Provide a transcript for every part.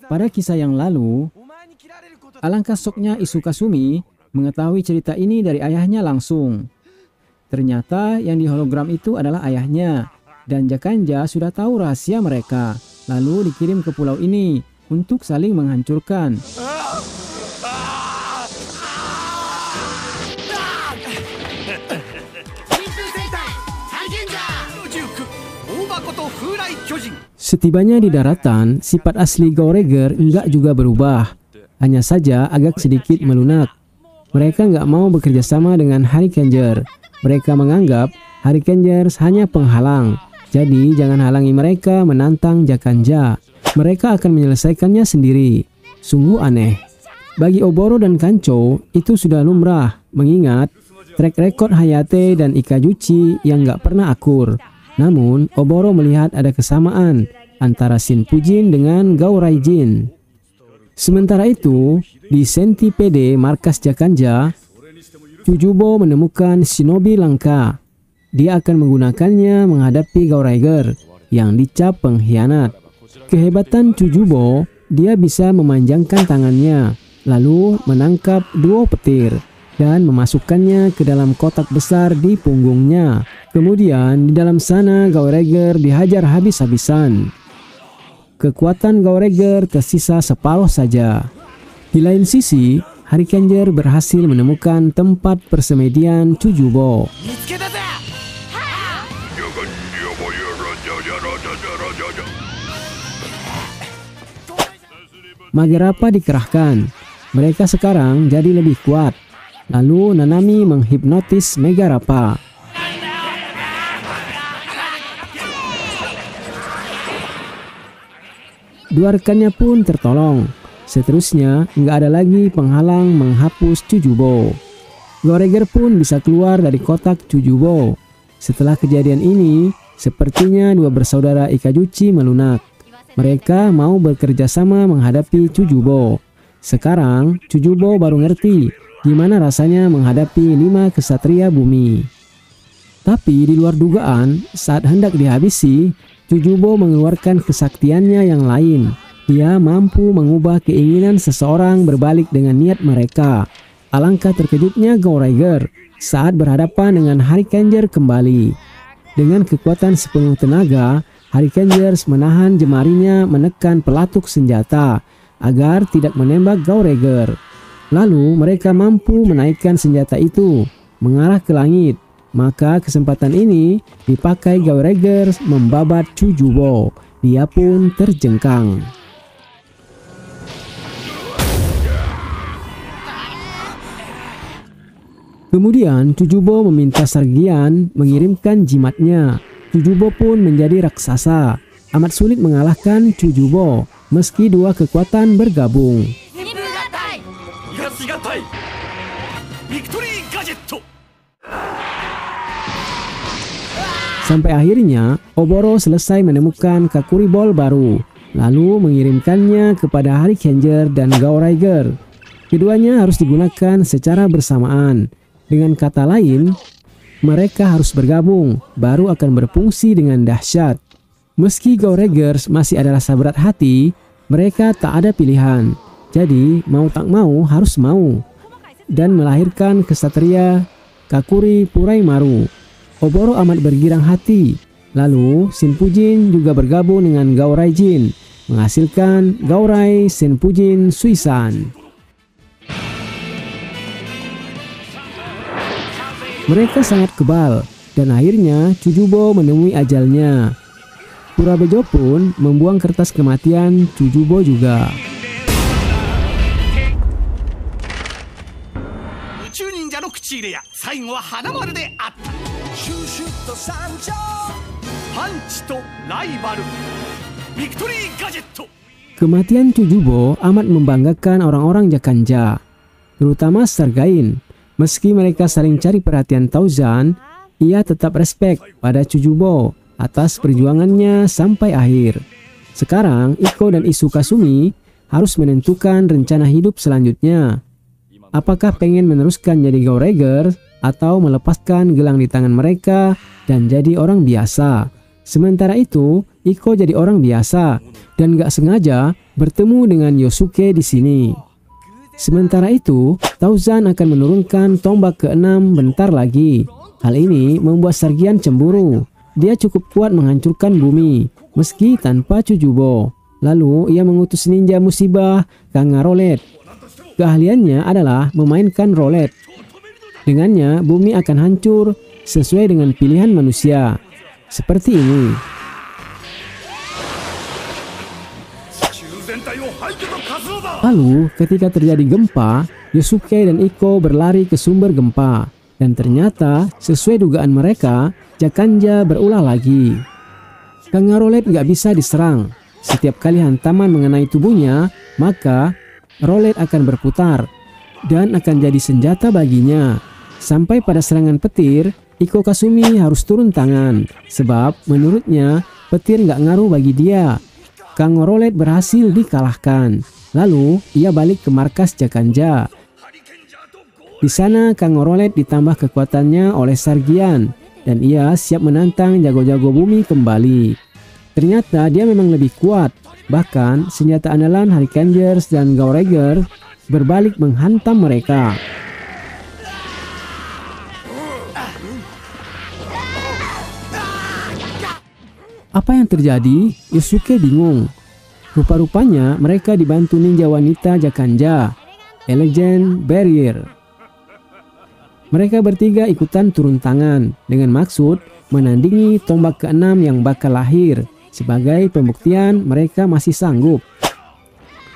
Pada kisah yang lalu, alangkah syoknya Isuka Sumi mengetahui cerita ini dari ayahnya langsung. Ternyata yang di hologram itu adalah ayahnya, dan Jakanja sudah tahu rahasia mereka, lalu dikirim ke pulau ini untuk saling menghancurkan. Setibanya di daratan, sifat asli Gouregger enggak juga berubah, hanya saja agak sedikit melunak. Mereka nggak mau bekerja sama dengan Harikenger. Mereka menganggap Harikengers hanya penghalang, jadi jangan halangi mereka menantang Jakanja. Mereka akan menyelesaikannya sendiri. Sungguh aneh. Bagi Oboro dan Kancho, itu sudah lumrah, mengingat track record Hayate dan Ikazuchi yang nggak pernah akur. Namun, Oboro melihat ada kesamaan antara Shin Fujin dengan Gaoraijin. Sementara itu, di Centipede markas Jakanja, Chujubo menemukan shinobi langka. Dia akan menggunakannya menghadapi Gouregger yang dicap pengkhianat. Kehebatan Chujubo, dia bisa memanjangkan tangannya, lalu menangkap duo petir dan memasukkannya ke dalam kotak besar di punggungnya. Kemudian di dalam sana Gouregger dihajar habis-habisan. Kekuatan Gouregger tersisa separuh saja. Di lain sisi, Harikenger berhasil menemukan tempat persemedian Chujubo. Magerapa dikerahkan. Mereka sekarang jadi lebih kuat. Lalu Nanami menghipnotis Megarapa. Dua rekannya pun tertolong. Seterusnya, nggak ada lagi penghalang menghapus Chujubo. Gouregger pun bisa keluar dari kotak Chujubo. Setelah kejadian ini, sepertinya dua bersaudara Ikazuchi melunak. Mereka mau bekerja sama menghadapi Chujubo. Sekarang, Chujubo baru ngerti gimana rasanya menghadapi 5 kesatria bumi. Tapi di luar dugaan, saat hendak dihabisi, Chujubo mengeluarkan kesaktiannya yang lain. Dia mampu mengubah keinginan seseorang berbalik dengan niat mereka. Alangkah terkejutnya Gouregger saat berhadapan dengan Harikenger kembali. Dengan kekuatan sepenuh tenaga, Harikengers menahan jemarinya menekan pelatuk senjata agar tidak menembak Gouregger. Lalu mereka mampu menaikkan senjata itu mengarah ke langit. Maka kesempatan ini dipakai Gouregger membabat Chujubo. Dia pun terjengkang. Kemudian Chujubo meminta Sargian mengirimkan jimatnya. Chujubo pun menjadi raksasa. Amat sulit mengalahkan Chujubo meski dua kekuatan bergabung. Sampai akhirnya, Oboro selesai menemukan Kakuri Ball baru, lalu mengirimkannya kepada Harikenger dan Gouregger. Keduanya harus digunakan secara bersamaan. Dengan kata lain, mereka harus bergabung, baru akan berfungsi dengan dahsyat. Meski Gouregger masih adalah sahabat hati, mereka tak ada pilihan. Jadi, mau tak mau harus mau. Dan melahirkan kesatria Kakuri Puraimaru. Oboro amat bergirang hati. Lalu Shin Fujin juga bergabung dengan Gaoraijin, menghasilkan Gaurai Senpujin Suisan. Mereka sangat kebal dan akhirnya Chujubo menemui ajalnya. Kurabejo pun membuang kertas kematian Chujubo juga. Kematian Chujubo amat membanggakan orang-orang Jakanja, terutama Sargain. Meski mereka saling cari perhatian Tauzan, ia tetap respek pada Chujubo atas perjuangannya sampai akhir. Sekarang Iko dan Isuka Sumi harus menentukan rencana hidup selanjutnya. Apakah pengen meneruskan jadi Gouregger atau melepaskan gelang di tangan mereka dan jadi orang biasa? Sementara itu, Iko jadi orang biasa dan gak sengaja bertemu dengan Yosuke di sini. Sementara itu, Tauzan akan menurunkan tombak ke-6 bentar lagi. Hal ini membuat Sargian cemburu. Dia cukup kuat menghancurkan bumi, meski tanpa Chujubo. Lalu ia mengutus ninja musibah Kangarolet. Keahliannya adalah memainkan rolet. Dengannya, bumi akan hancur sesuai dengan pilihan manusia. Seperti ini. Lalu, ketika terjadi gempa, Yosuke dan Iko berlari ke sumber gempa. Dan ternyata, sesuai dugaan mereka, Jakanja berulah lagi. Kangarolet gak bisa diserang. Setiap kali hantaman mengenai tubuhnya, maka rolet akan berputar dan akan jadi senjata baginya. Sampai pada serangan petir, Iko Kasumi harus turun tangan. Sebab menurutnya, petir gak ngaruh bagi dia. Kangarolet berhasil dikalahkan. Lalu, ia balik ke markas Jakanja. Di sana, Kangarolet ditambah kekuatannya oleh Sargian. Dan ia siap menantang jago-jago bumi kembali. Ternyata dia memang lebih kuat. Bahkan senjata andalan Hurricanegers dan Gauregger berbalik menghantam mereka. Apa yang terjadi? Yosuke bingung. Rupa-rupanya mereka dibantu ninja wanita Jakanja, Elegant Barrier. Mereka bertiga ikutan turun tangan dengan maksud menandingi tombak ke-6 yang bakal lahir. Sebagai pembuktian mereka masih sanggup.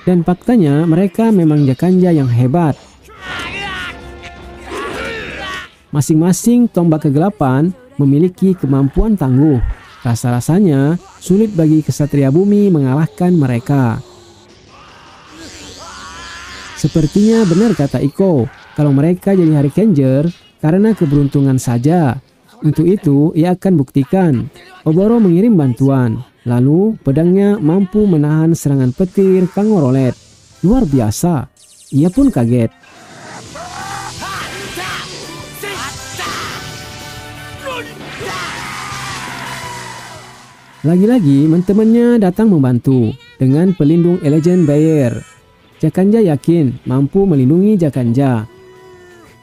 Dan faktanya mereka memang Jakanja yang hebat. Masing-masing tombak kegelapan memiliki kemampuan tangguh. Rasa-rasanya sulit bagi kesatria bumi mengalahkan mereka. Sepertinya benar kata Iko, kalau mereka jadi Hurricaneger karena keberuntungan saja. Untuk itu, ia akan buktikan. Oboro mengirim bantuan. Lalu, pedangnya mampu menahan serangan petir Kangarolet. Luar biasa. Ia pun kaget. Lagi-lagi, teman-temannya datang membantu dengan pelindung Elegant Barrier. Jakanja yakin mampu melindungi Jakanja.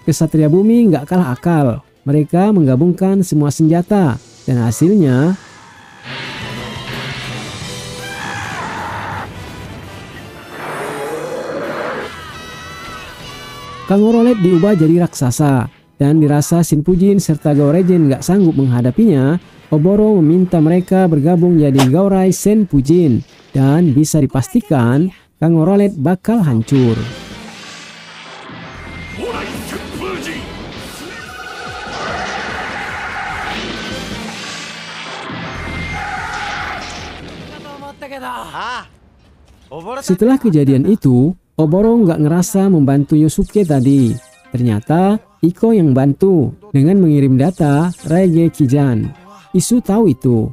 Kesatria bumi nggak kalah akal. Mereka menggabungkan semua senjata dan hasilnya Kangarolet diubah jadi raksasa dan dirasa Shinfujin serta Gaureigen nggak sanggup menghadapinya. Oboro meminta mereka bergabung jadi Gaurai Senpujin dan bisa dipastikan Kangarolet bakal hancur. Setelah kejadian itu, Oboro nggak ngerasa membantu Yosuke tadi. Ternyata Iko yang bantu dengan mengirim data Raige Kijan. Isu tahu itu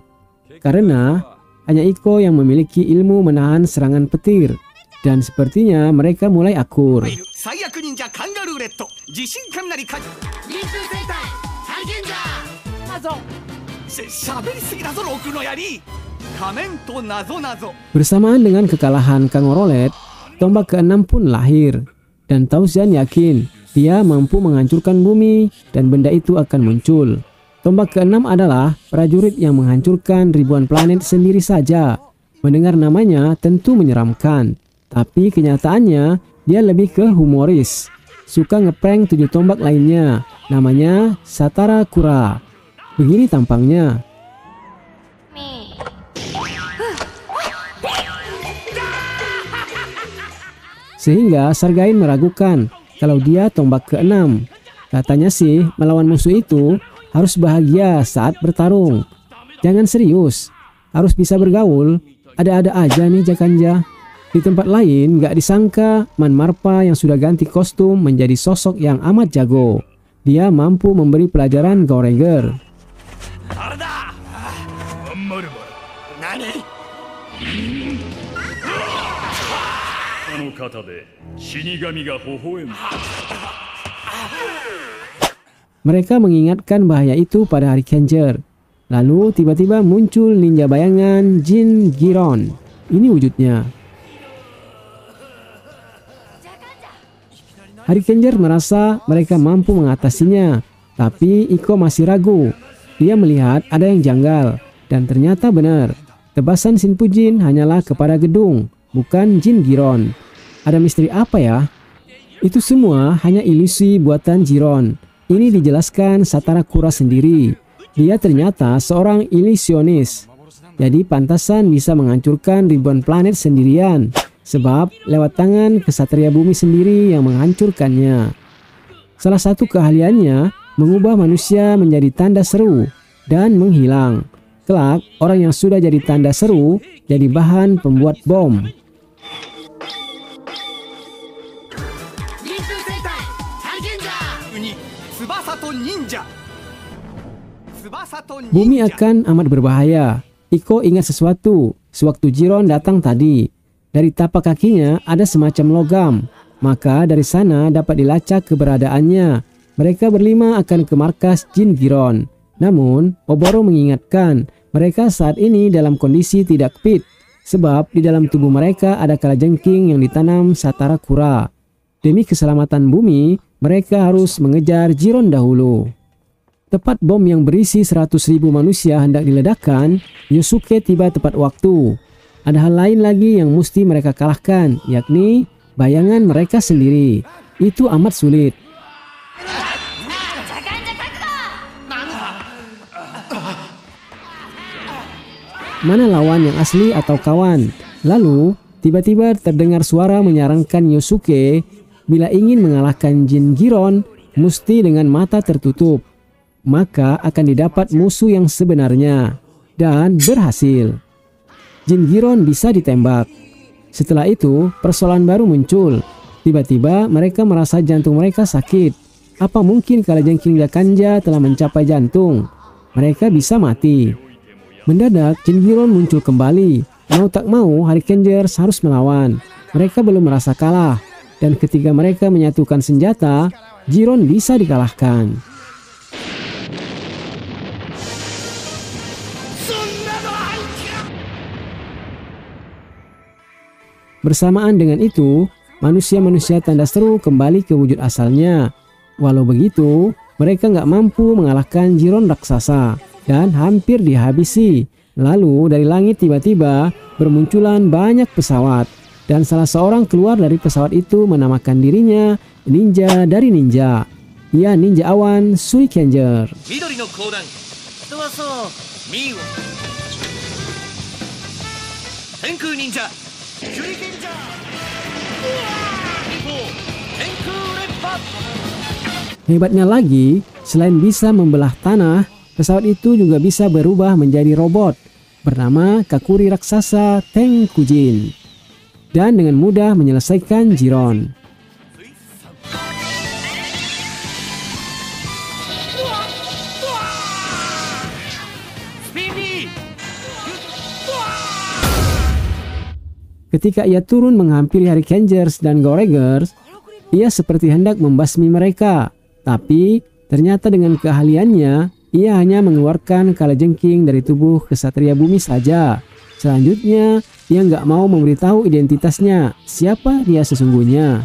karena hanya Iko yang memiliki ilmu menahan serangan petir. Dan sepertinya mereka mulai akur. Bersamaan dengan kekalahan Kangarolet, tombak ke-6 pun lahir. Dan Tauzan yakin dia mampu menghancurkan bumi dan benda itu akan muncul. Tombak ke-6 adalah prajurit yang menghancurkan ribuan planet sendiri saja. Mendengar namanya tentu menyeramkan. Tapi kenyataannya dia lebih ke humoris. Suka ngeprank 7 tombak lainnya. Namanya Satara Kura. Begini tampangnya. Sehingga Sargain meragukan kalau dia tombak ke-6. Katanya sih melawan musuh itu harus bahagia saat bertarung. Jangan serius. Harus bisa bergaul. Ada-ada aja nih Jakanja. Di tempat lain, gak disangka Man Marpa yang sudah ganti kostum menjadi sosok yang amat jago. Dia mampu memberi pelajaran Gauregger. Mereka mengingatkan bahaya itu pada Hurricaneger. Lalu tiba-tiba muncul ninja bayangan Jin Giron. Ini wujudnya. Harikenger merasa mereka mampu mengatasinya, tapi Iko masih ragu. Dia melihat ada yang janggal, dan ternyata benar. Tebasan Shinpujin hanyalah kepada gedung, bukan Jin Giron. Ada misteri apa ya? Itu semua hanya ilusi buatan Jiron. Ini dijelaskan Satara Kura sendiri. Dia ternyata seorang ilusionis. Jadi pantasan bisa menghancurkan ribuan planet sendirian. Sebab lewat tangan kesatria bumi sendiri yang menghancurkannya. Salah satu keahliannya mengubah manusia menjadi tanda seru dan menghilang. Kelak, orang yang sudah jadi tanda seru jadi bahan pembuat bom. Bumi akan amat berbahaya. Iko ingat sesuatu sewaktu Jiron datang tadi. Dari tapak kakinya ada semacam logam, maka dari sana dapat dilacak keberadaannya. Mereka berlima akan ke markas Jin Giron. Namun, Oboro mengingatkan mereka saat ini dalam kondisi tidak fit, sebab di dalam tubuh mereka ada kalajengking yang ditanam Satara Kura. Demi keselamatan bumi, mereka harus mengejar Jiron dahulu. Tepat bom yang berisi 100.000 manusia hendak diledakkan, Yosuke tiba tepat waktu. Ada hal lain lagi yang mesti mereka kalahkan, yakni bayangan mereka sendiri. Itu amat sulit. Mana lawan yang asli atau kawan? Lalu, tiba-tiba terdengar suara menyarankan Yosuke, bila ingin mengalahkan Jin Giron, mesti dengan mata tertutup. Maka akan didapat musuh yang sebenarnya. Dan berhasil. Jin Giron bisa ditembak. Setelah itu, persoalan baru muncul. Tiba-tiba mereka merasa jantung mereka sakit. Apa mungkin kalajengking Jakanja telah mencapai jantung? Mereka bisa mati. Mendadak, Jin Giron muncul kembali. Mau tak mau, Harikengers harus melawan. Mereka belum merasa kalah. Dan ketika mereka menyatukan senjata, Jiron bisa dikalahkan. Bersamaan dengan itu, manusia-manusia tanda seru kembali ke wujud asalnya. Walau begitu, mereka nggak mampu mengalahkan Jiron raksasa dan hampir dihabisi. Lalu dari langit tiba-tiba bermunculan banyak pesawat. Dan salah seorang keluar dari pesawat itu menamakan dirinya ninja dari ninja. Ia ninja awan Suikenger. Hebatnya lagi, selain bisa membelah tanah, pesawat itu juga bisa berubah menjadi robot bernama Kakuri raksasa Tenkujin dan dengan mudah menyelesaikan Jiron. Ketika ia turun menghampiri Harikengers dan Goregers, ia seperti hendak membasmi mereka. Tapi ternyata dengan keahliannya, ia hanya mengeluarkan kalajengking dari tubuh kesatria bumi saja. Selanjutnya, ia nggak mau memberitahu identitasnya, siapa dia sesungguhnya.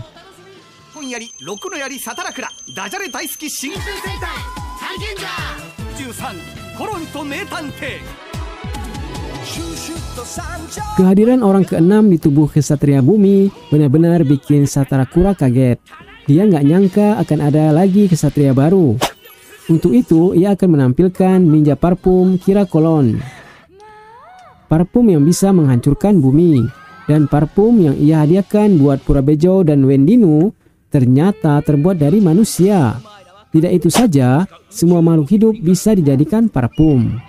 Kehadiran orang keenam di tubuh kesatria bumi benar-benar bikin Satara Kura kaget. Dia nggak nyangka akan ada lagi kesatria baru. Untuk itu, ia akan menampilkan ninja parfum Kirakolon. Parfum yang bisa menghancurkan bumi. Dan parfum yang ia hadiahkan buat Purabejo dan Wendinu ternyata terbuat dari manusia. Tidak itu saja, semua makhluk hidup bisa dijadikan parfum.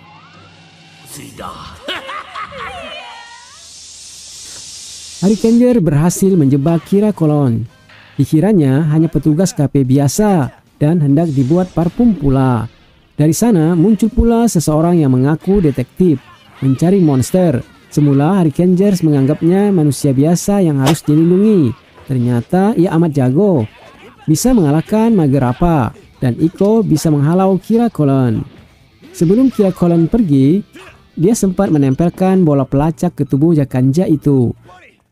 Harikenger berhasil menjebak Kirakolon. Dikiranya hanya petugas KP biasa dan hendak dibuat parfum pula. Dari sana muncul pula seseorang yang mengaku detektif mencari monster. Semula Harikengers menganggapnya manusia biasa yang harus dilindungi. Ternyata ia amat jago, bisa mengalahkan Magerapa dan Iko bisa menghalau Kirakolon. Sebelum Kirakolon pergi, dia sempat menempelkan bola pelacak ke tubuh Jakanja itu.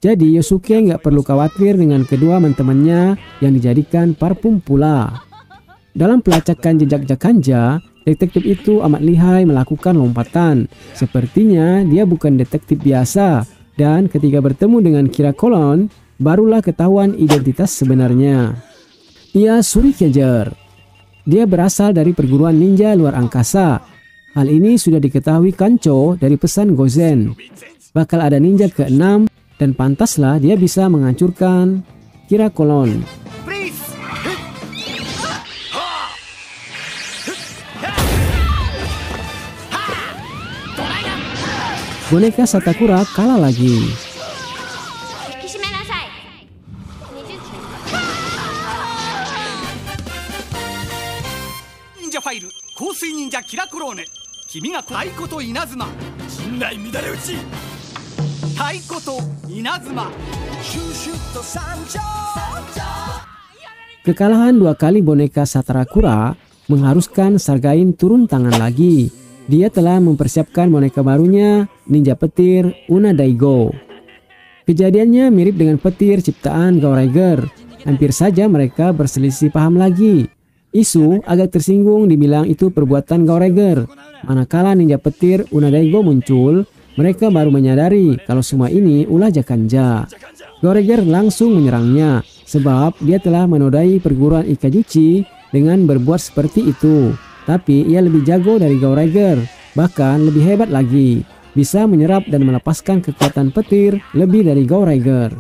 Jadi Yosuke nggak perlu khawatir dengan kedua teman-temannya yang dijadikan parfum pula. Dalam pelacakan jejak Jakanja, detektif itu amat lihai melakukan lompatan. Sepertinya dia bukan detektif biasa. Dan ketika bertemu dengan Kira Kolon, barulah ketahuan identitas sebenarnya. Ia Shurikenger. Dia berasal dari perguruan ninja luar angkasa. Hal ini sudah diketahui Kancho dari pesan Gozen. Bakal ada ninja ke-6 dan pantaslah dia bisa menghancurkan Kira Kolon. Boneka Satakura kalah lagi. Ninja File 香水忍者キラコローネ、君が太鼓と稲妻、陣内乱れ打ち、太鼓と稲妻、シュシュッと参上。 Kekalahan 2 kali boneka Satakura mengharuskan Sargain turun tangan lagi. Dia telah mempersiapkan boneka barunya, ninja petir Una Daigo. Kejadiannya mirip dengan petir ciptaan Goureiger. Hampir saja mereka berselisih paham lagi. Isu agak tersinggung dibilang itu perbuatan Goureiger. Manakala ninja petir Una Daigo muncul, mereka baru menyadari kalau semua ini ulah Jakanja. Goureiger langsung menyerangnya, sebab dia telah menodai perguruan Ikajuchi dengan berbuat seperti itu. Tapi ia lebih jago dari Goureiger, bahkan lebih hebat lagi. Bisa menyerap dan melepaskan kekuatan petir lebih dari Goureiger.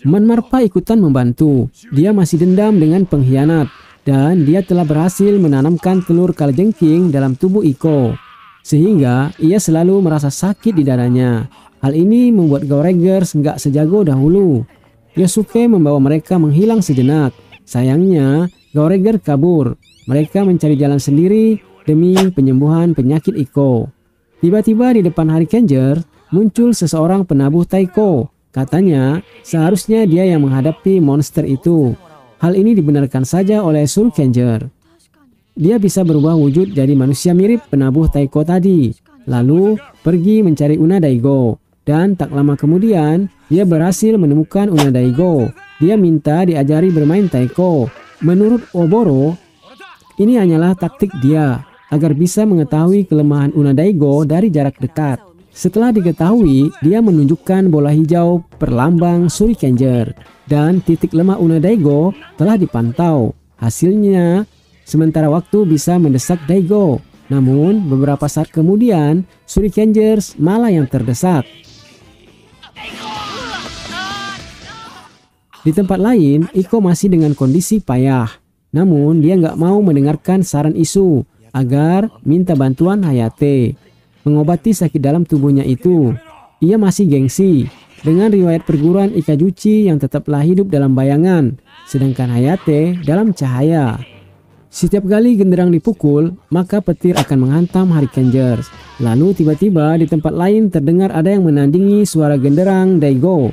Manmarpa ikutan membantu. Dia masih dendam dengan pengkhianat. Dan dia telah berhasil menanamkan telur kalajengking dalam tubuh Iko. Sehingga ia selalu merasa sakit di dadanya. Hal ini membuat Goureiger nggak sejago dahulu. Yosuke membawa mereka menghilang sejenak. Sayangnya, Goureiger kabur. Mereka mencari jalan sendiri demi penyembuhan penyakit Iko. Tiba-tiba di depan Harikenger muncul seseorang penabuh taiko. Katanya seharusnya dia yang menghadapi monster itu. Hal ini dibenarkan saja oleh Shurikenger. Dia bisa berubah wujud jadi manusia mirip penabuh taiko tadi. Lalu pergi mencari Una Daigo. Dan tak lama kemudian dia berhasil menemukan Una Daigo. Dia minta diajari bermain taiko. Menurut Oboro, ini hanyalah taktik dia agar bisa mengetahui kelemahan Una Daigo dari jarak dekat. Setelah diketahui, dia menunjukkan bola hijau perlambang Shurikenger dan titik lemah Una Daigo telah dipantau. Hasilnya, sementara waktu bisa mendesak Daigo. Namun, beberapa saat kemudian, Shurikenger malah yang terdesak. Di tempat lain, Iko masih dengan kondisi payah. Namun dia nggak mau mendengarkan saran Isu agar minta bantuan Hayate mengobati sakit dalam tubuhnya itu. Ia masih gengsi dengan riwayat perguruan Ikajuchi yang tetaplah hidup dalam bayangan, sedangkan Hayate dalam cahaya. Setiap kali genderang dipukul, maka petir akan menghantam Harikenger. Lalu tiba-tiba di tempat lain terdengar ada yang menandingi suara genderang Daigo.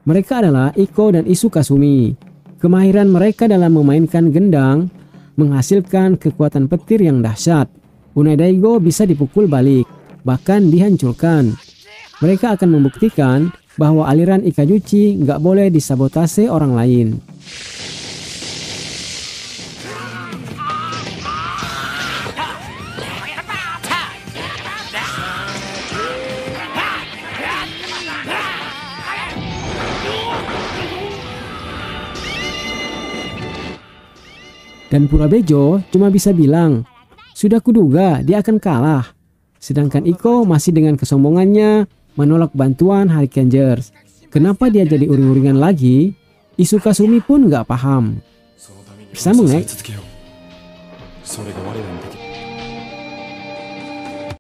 Mereka adalah Iko dan Isu Kasumi. Kemahiran mereka dalam memainkan gendang menghasilkan kekuatan petir yang dahsyat. Una Daigo bisa dipukul balik, bahkan dihancurkan. Mereka akan membuktikan bahwa aliran Ikajuchi nggak boleh disabotase orang lain. Dan Purabejo cuma bisa bilang, sudah kuduga dia akan kalah. Sedangkan Iko masih dengan kesombongannya menolak bantuan Harikenger. Kenapa dia jadi uring-uringan lagi? Isu Kasumi pun nggak paham. Sambung,